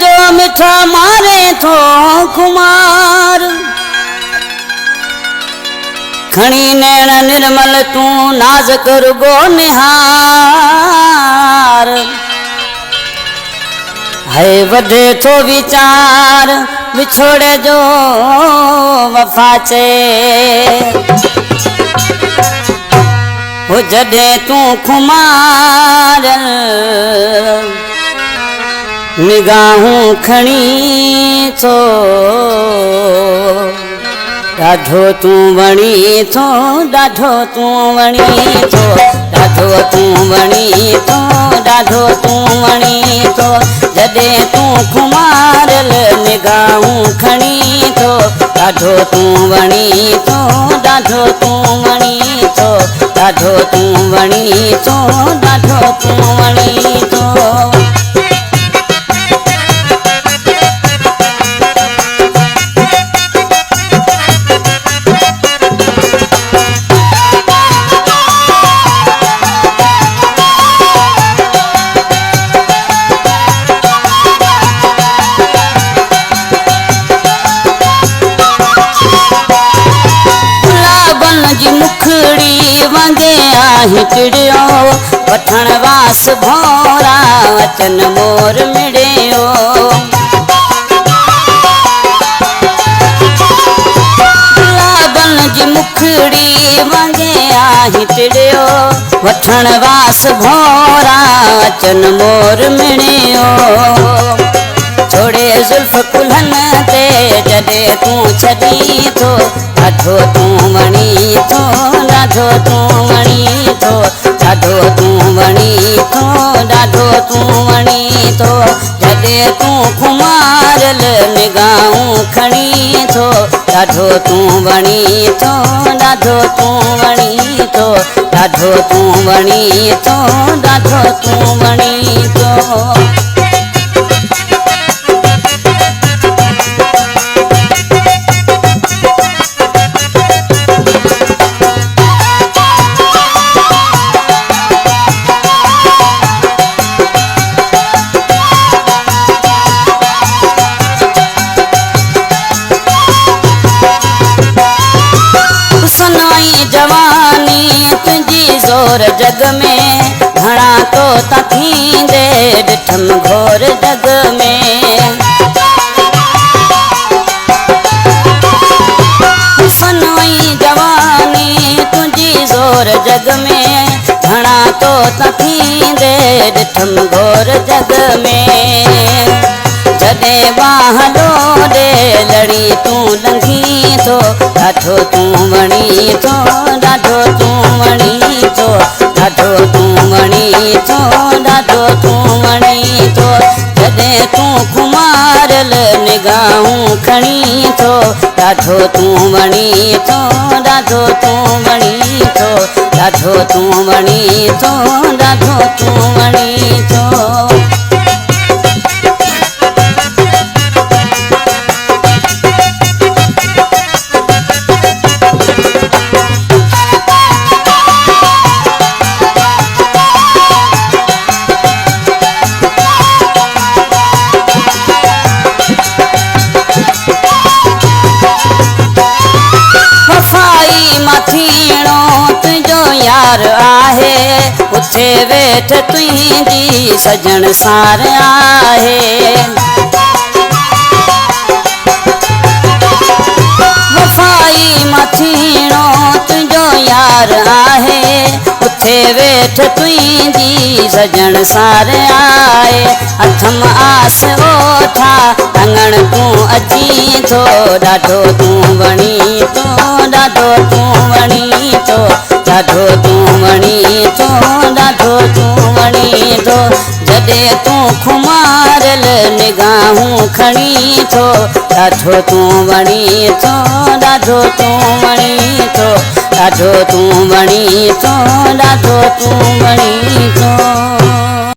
जो मिठा मारे थो खुमार खणी नैण निर्मल तू नाज कर गो निहार है वधे थो विचार विछोड़े जो वफा चे हो जडे तू खुमार निगाहूं खणी थो डाढो तू वणी थो डाढो तू वणी थो डाढो तू वणी थो डाढो तू वणी थो जडे तू खुमारल निगाहूं खणी थो डाढो तू वणी थो डाढो तू वणी थो डाढो तू वणी थो डाढो तू वणी थो हिटड़ियो वठण वास भोरा वचन मोर मिड़ियो गुलाबन जी मुखड़ी वगे हिटड़ियो वठण वास भोरा वचन मोर मिड़ियो छोड़े जुल्फ कुल्हन ते जडे तू छदी थो डाढो तू वणी थो डाढो तू वणी थो डाढो तू वणी थो डाढो तू वणी थो जडे तू खुमारल निगाहूं खणी थो डाढो तू वणी थो डाढो तू वणी थो डाढो तू वणी थो डाढो तू वणी थो जवानी तुझी जोर जग में घणा तो थींदे ॾिठम घोर जग में सनोई जवानी तुझी जोर जग में घणा तो थींदे ॾिठम घोर जग में जडे बाह डोडे लड़ी तू लंघी थो डाढो तू वणी थो डाढो तू वणी थो डाढो तू वणी थो डाढो तू वणी थो जडे तू खुमारल निगाहूं खणी थो डाढो तू वणी थो डाढो तू वणी थो डाढो तू वणी थो डाढो तू वणी थो तुझो यार आहे उथे वेठ तुझी सजण सार आहे वफाई मथीणो तुझो यार आहे उथे वेठ तुझी सजण सार आहे अथम आस ओठा अंगण तू अची थो डाढो तू वणी थो डाढो तू वणी थो डाढो तू वणी थो डाढो तू वणी थो जडे तू खुमारल निगाहूं खणी थो डाढो तू वणी थो डाढो तू वणी थो डाढो तू वणी थो डाढो तू वणी थो।